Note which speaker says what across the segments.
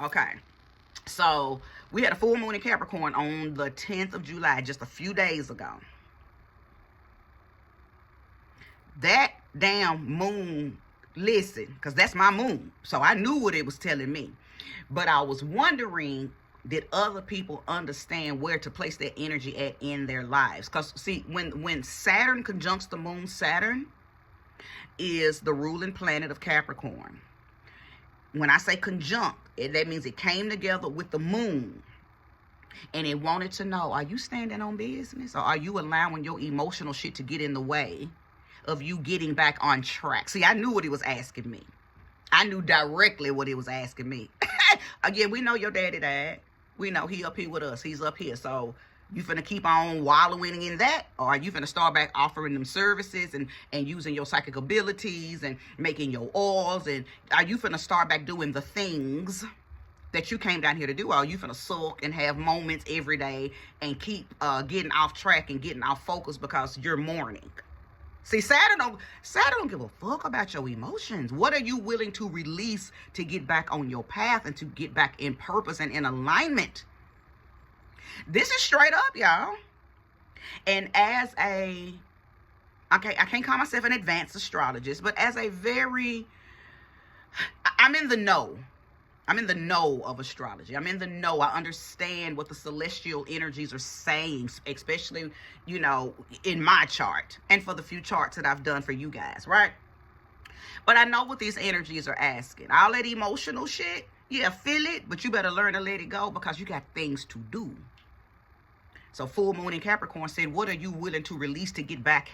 Speaker 1: Okay. So we had a full moon in Capricorn on the 10th of July, just a few days ago. That damn moon, listen, because that's my moon. So I knew what it was telling me. But I was wondering, did other people understand where to place their energy at in their lives? Because see, when Saturn conjuncts the moon, Saturn is the ruling planet of Capricorn. When I say conjunct, that means it came together with the moon. And it wanted to know, are you standing on business? Or are you allowing your emotional shit to get in the way of you getting back on track? See, I knew what he was asking me. I knew directly what he was asking me. Again, we know your daddy died. We know he up here with us. He's up here. So you finna keep on wallowing in that? Or are you finna start back offering them services and using your psychic abilities and making your oils? And are you finna start back doing the things that you came down here to do? Or are you finna sulk and have moments every day and keep getting off track and getting off focus because you're mourning? See, Saturn don't give a fuck about your emotions. What are you willing to release to get back on your path and to get back in purpose and in alignment? This is straight up, y'all. And as a, okay, I can't call myself an advanced astrologist, but as a I'm in the know. I'm in the know of astrology. I'm in the know. I understand what the celestial energies are saying, especially, you know, in my chart and for the few charts that I've done for you guys, right? But I know what these energies are asking. All that emotional shit, yeah, feel it, but you better learn to let it go because you got things to do. So full moon in Capricorn said, what are you willing to release to get back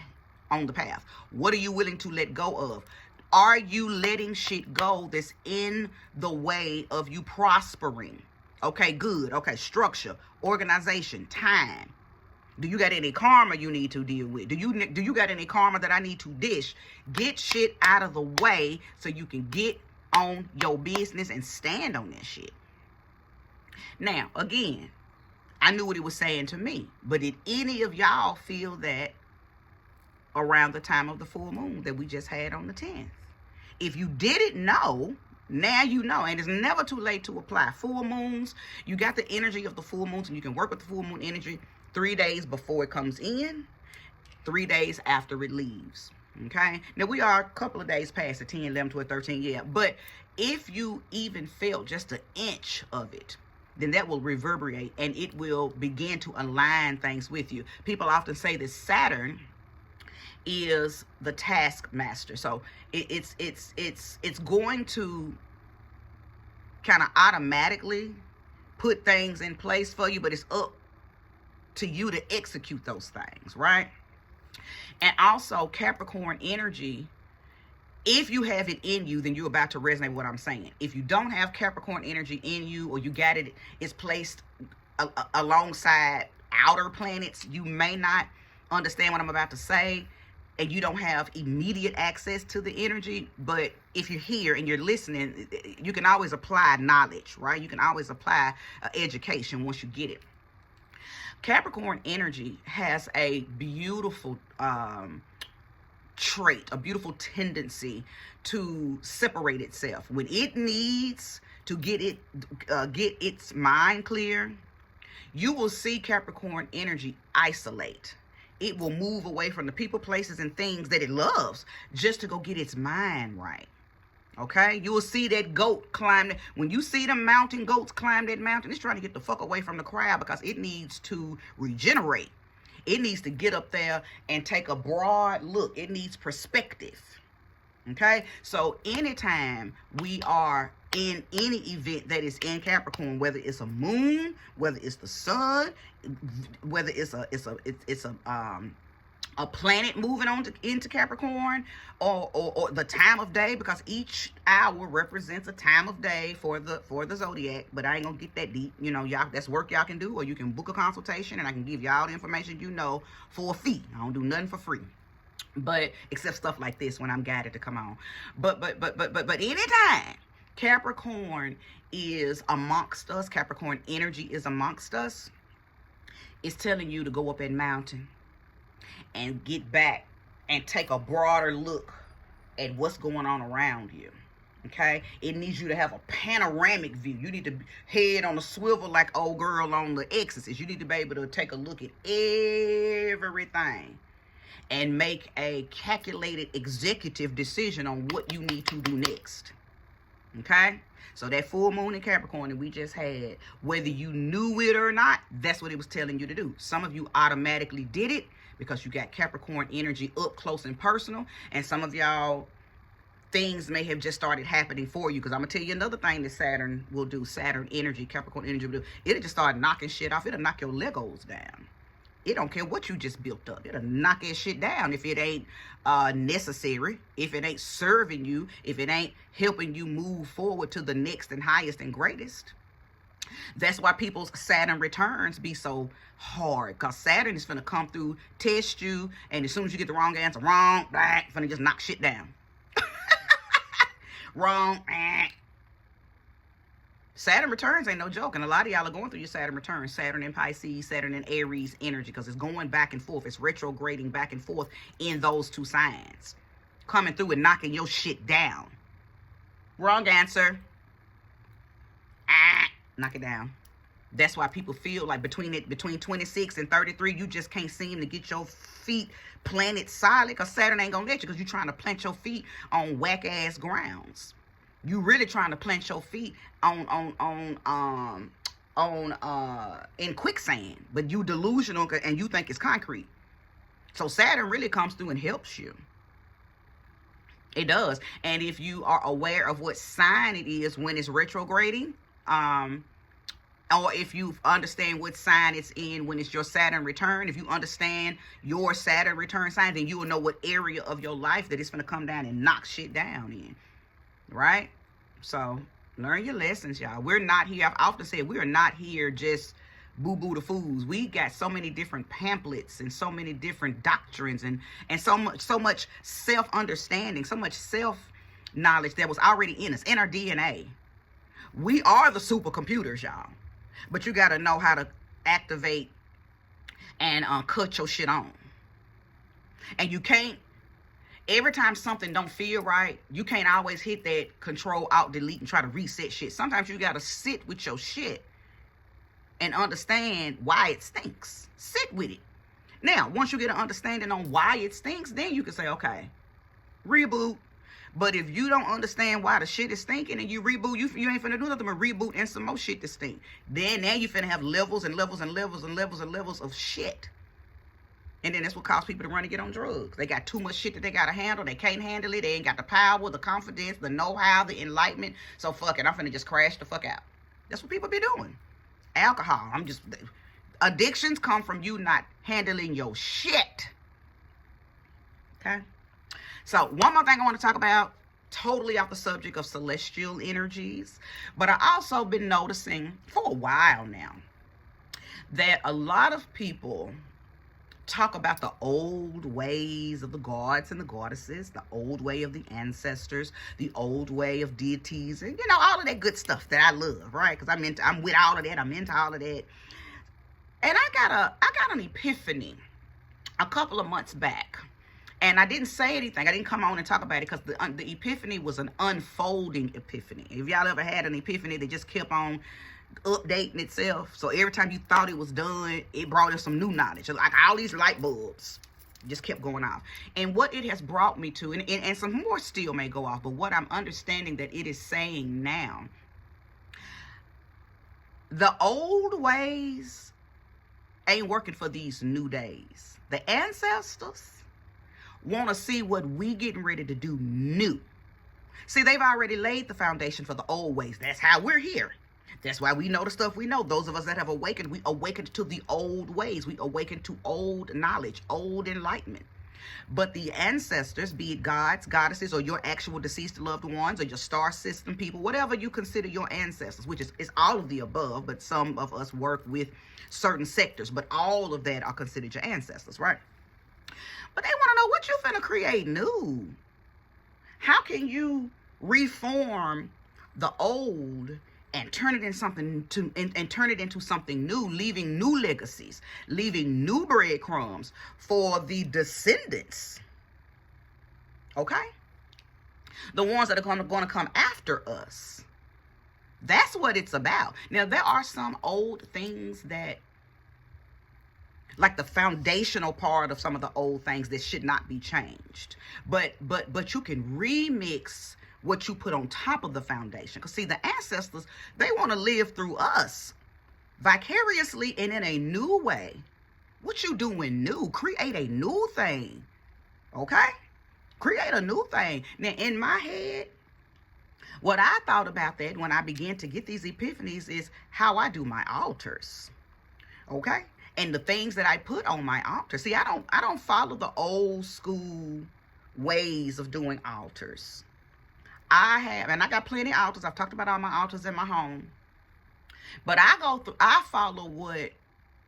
Speaker 1: on the path? What are you willing to let go of? Are you letting shit go that's in the way of you prospering? Okay, good. Okay, structure, organization, time. Do you got any karma you need to deal with? Do you got any karma that I need to dish? Get shit out of the way so you can get on your business and stand on that shit. Now, again, I knew what he was saying to me, but did any of y'all feel that around the time of the full moon that we just had on the 10th? If you didn't know, now you know, and it's never too late to apply. Full moons, you got the energy of the full moons, and you can work with the full moon energy 3 days before it comes in, 3 days after it leaves. Okay? Now, we are a couple of days past the 10, 11, 12, 13, yeah. But if you even felt just an inch of it, then that will reverberate, and it will begin to align things with you. People often say that Saturn is the taskmaster. So it's going to kind of automatically put things in place for you, but it's up to you to execute those things, right? And also Capricorn energy, if you have it in you, then you're about to resonate with what I'm saying. If you don't have Capricorn energy in you, or you got it, it's placed alongside outer planets, you may not understand what I'm about to say, and you don't have immediate access to the energy. But if you're here and you're listening, you can always apply knowledge, right? You can always apply education once you get it. Capricorn energy has a beautiful trait, a beautiful tendency to separate itself. When it needs to get its mind clear, you will see Capricorn energy isolate. It will move away from the people, places, and things that it loves just to go get its mind right. Okay? You will see that goat climb. When you see the mountain goats climb that mountain, it's trying to get the fuck away from the crowd because it needs to regenerate. It needs to get up there and take a broad look. It needs perspective. Okay? So anytime we are in any event that is in Capricorn, whether it's a moon, whether it's the sun, whether it's a planet moving on into Capricorn, or the time of day, because each hour represents a time of day for the zodiac. But I ain't gonna get that deep. You know, y'all, that's work y'all can do, or you can book a consultation and I can give y'all the information you know for a fee. I don't do nothing for free, but except stuff like this when I'm guided to come on. But anytime Capricorn is amongst us, Capricorn energy is amongst us, it's telling you to go up that mountain and get back and take a broader look at what's going on around you. Okay, it needs you to have a panoramic view. You need to head on a swivel like old girl on The Exorcist. You need to be able to take a look at everything and make a calculated executive decision on what you need to do next. Okay, so that full moon in Capricorn that we just had, whether you knew it or not, that's what it was telling you to do. Some of you automatically did it because you got Capricorn energy up close and personal, and some of y'all, things may have just started happening for you. Because I'm going to tell you another thing that Saturn will do. Saturn energy, Capricorn energy will do. It'll just start knocking shit off. It'll knock your Legos down. It don't care what you just built up. It'll knock that shit down if it ain't necessary, if it ain't serving you, if it ain't helping you move forward to the next and highest and greatest. That's why people's Saturn returns be so hard. Because Saturn is going to come through, test you, and as soon as you get the wrong answer, wrong, blah, finna just knock shit down. Wrong. Saturn returns ain't no joke, and a lot of y'all are going through your Saturn returns. Saturn in Pisces, Saturn in Aries energy, because it's going back and forth. It's retrograding back and forth in those two signs, coming through and knocking your shit down. Wrong answer. Knock it down. That's why people feel like between 26 and 33, you just can't seem to get your feet planted solid, because Saturn ain't gonna let you, because you're trying to plant your feet on whack ass grounds. You really trying to plant your feet in quicksand, but you delusional and you think it's concrete. So Saturn really comes through and helps you. It does. And if you are aware of what sign it is when it's retrograding, or if you understand what sign it's in when it's your Saturn return, if you understand your Saturn return sign, then you will know what area of your life that it's going to come down and knock shit down in. Right? So learn your lessons, y'all. We're not here. I've often said we are not here just boo-boo the fools. We got so many different pamphlets and so many different doctrines and so much self-understanding, so much self-knowledge that was already in us, in our DNA. We are the supercomputers, y'all. But you got to know how to activate and cut your shit on. And you can't, every time something don't feel right, you can't always hit that Control Alt Delete and try to reset shit. Sometimes you got to sit with your shit and understand why it stinks. Sit with it. Now, once you get an understanding on why it stinks, then you can say, okay, reboot. But if you don't understand why the shit is stinking and you reboot, you ain't finna do nothing but reboot and some more shit to stink. Then now you finna have levels and levels and levels and levels and levels of shit. And then that's what causes people to run and get on drugs. They got too much shit that they gotta handle. They can't handle it. They ain't got the power, the confidence, the know-how, the enlightenment. So fuck it, I'm finna just crash the fuck out. That's what people be doing. Alcohol. Addictions come from you not handling your shit. Okay? So one more thing I want to talk about, totally off the subject of celestial energies, but I also been noticing for a while now that a lot of people talk about the old ways of the gods and the goddesses, the old way of the ancestors, the old way of deities, and all of that good stuff that I love, right? Because I'm with all of that. I'm into all of that. And I got an epiphany a couple of months back. And I didn't say anything. I didn't come on and talk about it because the epiphany was an unfolding epiphany. If y'all ever had an epiphany that just kept on updating itself, so every time you thought it was done, it brought in some new knowledge. Like all these light bulbs just kept going off. And what it has brought me to, and some more still may go off, but what I'm understanding that it is saying now, the old ways ain't working for these new days. The ancestors want to see what we getting ready to do new. See, they've already laid the foundation for the old ways. That's how we're here. That's why we know the stuff we know. Those of us that have awakened, we awakened to the old ways. We awakened to old knowledge, old enlightenment. But the ancestors, be it gods, goddesses, or your actual deceased loved ones, or your star system people, whatever you consider your ancestors, which is all of the above, but some of us work with certain sectors, but all of that are considered your ancestors, right? But they want to know what you finna create new. How can you reform the old and turn it into something new, leaving new legacies, leaving new breadcrumbs for the descendants? Okay? The ones that are going to come after us. That's what it's about. Now, there are some old things that, like the foundational part of some of the old things that should not be changed. But you can remix what you put on top of the foundation. Because see, the ancestors, they want to live through us vicariously and in a new way. What you doing new? Create a new thing. Okay? Create a new thing. Now, in my head, what I thought about that when I began to get these epiphanies is how I do my altars. Okay? And the things that I put on my altar. See, I don't follow the old school ways of doing altars. And I got plenty of altars. I've talked about all my altars in my home. But I follow what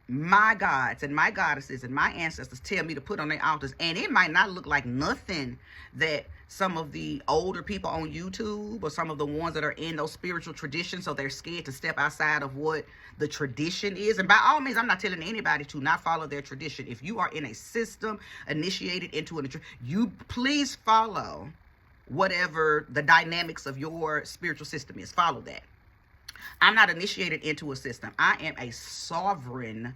Speaker 1: my gods and my goddesses and my ancestors tell me to put on their altars. And it might not look like nothing that some of the older people on YouTube or some of the ones that are in those spiritual traditions, so they're scared to step outside of what the tradition is. And by all means, I'm not telling anybody to not follow their tradition. If you are in a system initiated into a, you please follow whatever the dynamics of your spiritual system is. Follow that. I'm not initiated into a system. I am a sovereign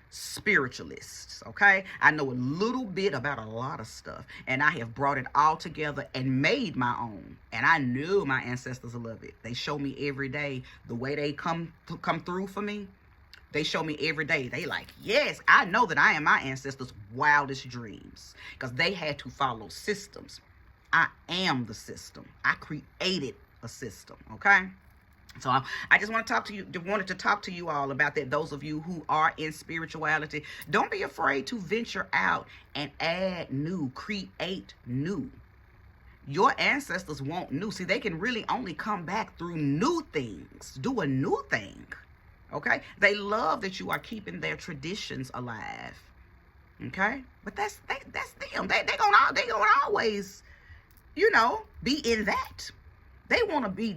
Speaker 1: spiritualist, okay? I know a little bit about a lot of stuff, and I have brought it all together and made my own. And I knew my ancestors love it. They show me every day the way they come through for me. They show me every day. They like, yes, I know that I am my ancestors' wildest dreams, because they had to follow systems. I am the system. I created a system, okay? So I just wanted to talk to you all about that. Those of you who are in spirituality, don't be afraid to venture out and add new, create new. Your ancestors want new. See, they can really only come back through new things. Do a new thing. Okay? They love that you are keeping their traditions alive. Okay? But that's them. They gonna always, you know, be in that. They want to be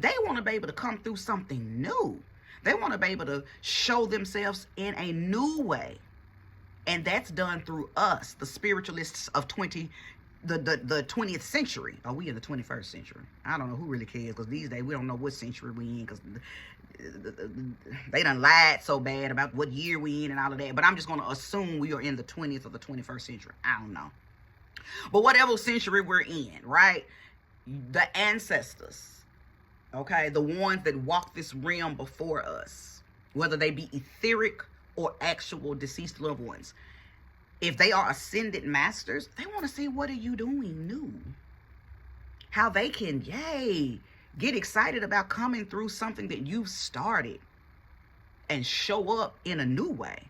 Speaker 1: able to come through something new. They want to be able to show themselves in a new way. And that's done through us, the spiritualists of the 20th century. Are we in the 21st century? I don't know who really cares, because these days we don't know what century we in, because they done lied so bad about what year we in and all of that. But I'm just going to assume we are in the 20th or the 21st century. I don't know. But whatever century we're in, right? The ancestors, okay, the ones that walk this realm before us, whether they be etheric or actual deceased loved ones, if they are ascended masters, they want to see, what are you doing new? How they can, get excited about coming through something that you've started and show up in a new way.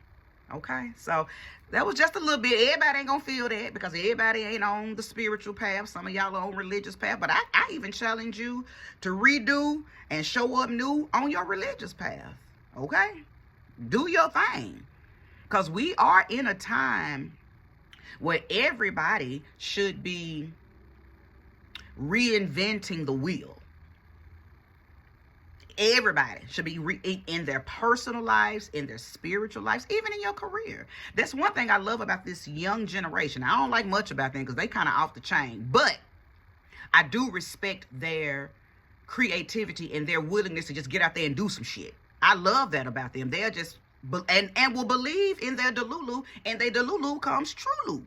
Speaker 1: Okay, so that was just a little bit. Everybody ain't gonna feel that, because everybody ain't on the spiritual path. Some of y'all are on religious path, but I even challenge you to redo and show up new on your religious path. Okay, do your thing, because we are in a time where everybody should be reinventing the wheel. Everybody should be in their personal lives, in their spiritual lives, even in your career. That's one thing I love about this young generation. I don't like much about them, because they kind of off the chain. But I do respect their creativity and their willingness to just get out there and do some shit. I love that about them. They're just, and will believe in their Delulu, and their Delulu comes true.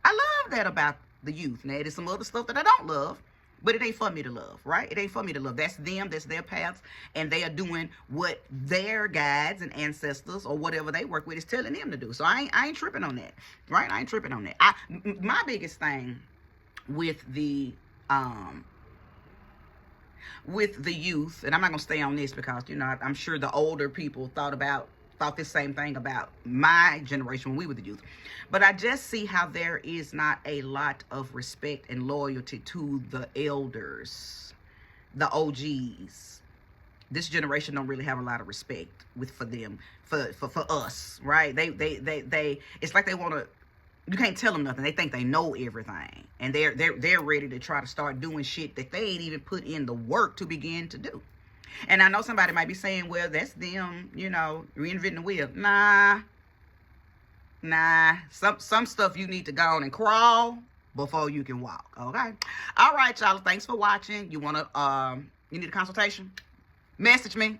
Speaker 1: I love that about the youth. Now, there's some other stuff that I don't love, but it ain't for me to love, right? It ain't for me to love. That's them. That's their paths. And they are doing what their guides and ancestors or whatever they work with is telling them to do. So I ain't tripping on that, right? I ain't tripping on that. My biggest thing with the youth, and I'm not going to stay on this, because, you know, I'm sure the older people thought this same thing about my generation when we were the youth. But I just see how there is not a lot of respect and loyalty to the elders, the OGs. This generation don't really have a lot of respect for them, for us, right? They it's like they want to, you can't tell them nothing. They think they know everything, and they're ready to try to start doing shit that they ain't even put in the work to begin to do. And I know somebody might be saying, well, that's them, you know, reinventing the wheel. Nah. Some stuff you need to go on and crawl before you can walk. Okay. All right, y'all. Thanks for watching. You want to, you need a consultation? Message me.